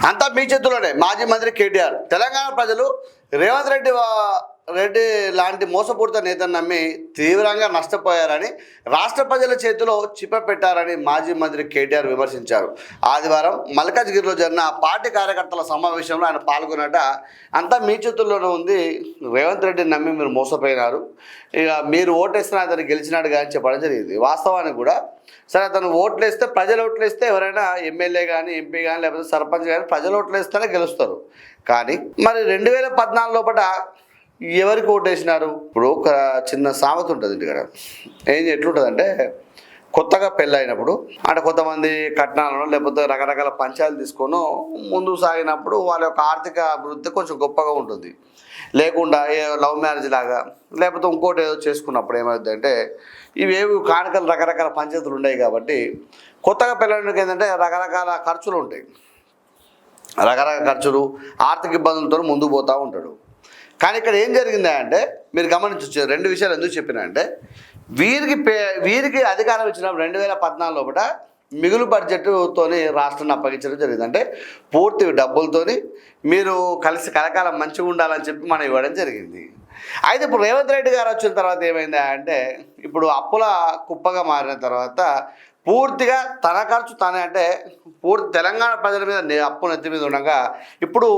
అంతా మీ చేతుల్లోనే. మాజీ మంత్రి కేటీఆర్ తెలంగాణ ప్రజలు రేవంత్ రెడ్డి లాంటి మోసపూరిత నేతను నమ్మి తీవ్రంగా నష్టపోయారని, రాష్ట్ర ప్రజల చేతిలో చిప్పపెట్టారని మాజీ మంత్రి కేటీఆర్ విమర్శించారు. ఆదివారం మల్కాజ్గిరిలో జరిగిన పార్టీ కార్యకర్తల సమావేశంలో ఆయన పాల్గొన్నట. అంతా మీ చేతుల్లోనే ఉంది, రేవంత్ రెడ్డిని నమ్మి మీరు మోసపోయినారు, ఇక మీరు ఓటేస్తున్న అతను గెలిచినాడు కానీ చెప్పడం జరిగింది. వాస్తవానికి కూడా సరే, అతను ఓట్లు వేస్తే, ప్రజలు ఓట్లు వేస్తే ఎవరైనా ఎమ్మెల్యే కానీ ఎంపీ కానీ లేకపోతే సర్పంచ్ కానీ ప్రజలు ఓట్లు వేస్తేనే గెలుస్తారు. కానీ మరి 2014 లోపల ఎవరికి ఓటేసినారు? ఇప్పుడు ఒక చిన్న సామెత ఉంటుంది ఇంటికాడ. ఎట్లుంటుందంటే, కొత్తగా పెళ్ళి అయినప్పుడు అంటే కొంతమంది కట్నాలను లేకపోతే రకరకాల పంచాలు తీసుకొని ముందుకు సాగినప్పుడు వాళ్ళ యొక్క ఆర్థిక అభివృద్ధి కొంచెం గొప్పగా ఉంటుంది. లేకుండా లవ్ మ్యారేజ్ లాగా లేకపోతే ఇంకోటి ఏదో చేసుకున్నప్పుడు ఏమవుతుందంటే, ఇవేవి కానుకలు రకరకాల పంచాయతీలు ఉన్నాయి కాబట్టి కొత్తగా పెళ్ళడానికి ఏంటంటే రకరకాల ఖర్చులు ఉంటాయి. రకరకాల ఖర్చులు, ఆర్థిక ఇబ్బందులతో ముందుకు పోతూ ఉంటాడు. కానీ ఇక్కడ ఏం జరిగిందా అంటే, మీరు గమనించవచ్చు. 2 విషయాలు ఎందుకు చెప్పినా అంటే, వీరికి అధికారం ఇచ్చిన 2014 లోపల మిగులు బడ్జెట్తోని రాష్ట్రాన్ని అప్పగించడం జరిగింది. అంటే పూర్తి డబ్బులతోని మీరు కలిసి కలకాలం మంచిగా ఉండాలని చెప్పి మనం ఇవ్వడం జరిగింది. అయితే ఇప్పుడు రేవంత్ రెడ్డి గారు వచ్చిన తర్వాత ఏమైందా అంటే, ఇప్పుడు అప్పుల కుప్పగా మారిన తర్వాత పూర్తిగా తన ఖర్చు తనే, అంటే పూర్తి తెలంగాణ ప్రజల మీద అప్పు నెత్తి మీద ఉండగా ఇప్పుడు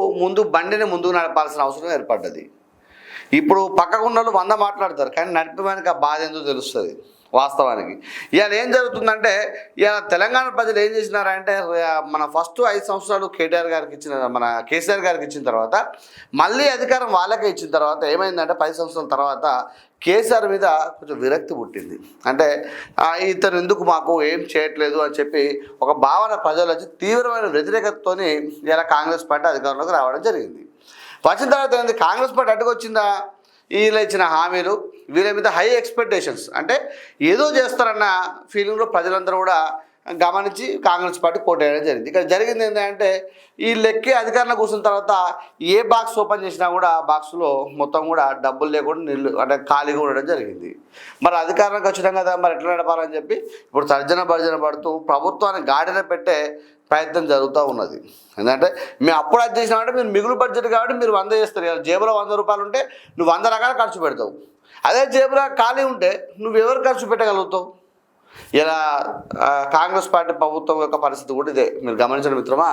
బండిని ముందుకు నడపాల్సిన అవసరం ఏర్పడ్డది. ఇప్పుడు పక్కకున్న వాళ్ళు 100 మాట్లాడతారు, కానీ నడిపేవానికి ఆ బాధ ఎందుకు తెలుస్తుంది వాస్తవానికి. ఇవాళ ఏం జరుగుతుందంటే, ఇవాళ తెలంగాణ ప్రజలు ఏం చేసినారంటే, మన ఫస్ట్ 5 సంవత్సరాలు కేటీఆర్ గారికి ఇచ్చిన, మన కేసీఆర్ గారికి ఇచ్చిన తర్వాత మళ్ళీ అధికారం వాళ్ళకే ఇచ్చిన తర్వాత ఏమైందంటే, 10 సంవత్సరాల తర్వాత కేసీఆర్ మీద కొంచెం విరక్తి పుట్టింది. అంటే ఇతను ఎందుకు మాకు ఏం చేయట్లేదు అని చెప్పి ఒక భావన ప్రజలు వచ్చి తీవ్రమైన వ్యతిరేకతతోని ఇలా కాంగ్రెస్ పార్టీ అధికారంలోకి రావడం జరిగింది. వచ్చిన తర్వాత ఏంది, కాంగ్రెస్ పార్టీ అడ్డుకొచ్చిందా, వీళ్ళు ఇచ్చిన హామీలు, వీళ్ళ మీద హై ఎక్స్పెక్టేషన్స్, అంటే ఏదో చేస్తారన్న ఫీలింగ్లో ప్రజలందరూ కూడా గమనించి కాంగ్రెస్ పార్టీ కోటేయడం జరిగింది. ఇక్కడ జరిగింది ఏంటంటే, ఈ లెక్కి అధికారంలో కూర్చున్న తర్వాత ఏ బాక్స్ ఓపెన్ చేసినా కూడా ఆ బాక్స్లో మొత్తం కూడా డబ్బులు లేకుండా నీళ్ళు అంటే ఖాళీగా ఉండడం జరిగింది. మరి అధికారంలోకి వచ్చినాం కదా, మరి ఎట్లా నడపాలని చెప్పి ఇప్పుడు తర్జన పడుతూ ప్రభుత్వాన్ని గాడిన పెట్టే ప్రయత్నం జరుగుతూ ఉన్నది. ఎందుకంటే మేము అప్పుడు అది చేసినామంటే, మీరు మిగులు బడ్జెట్ కాబట్టి మీరు 100 చేస్తారు. జేబులో 100 రూపాయలు ఉంటే నువ్వు 100 రకాల ఖర్చు పెడతావు. అదే జేబులో ఖాళీ ఉంటే నువ్వు ఎవరు ఖర్చు పెట్టగలుగుతావు? ఇలా కాంగ్రెస్ పార్టీ ప్రభుత్వం యొక్క పరిస్థితి కూడా ఇదే. మీరు గమనించిన మిత్రమా.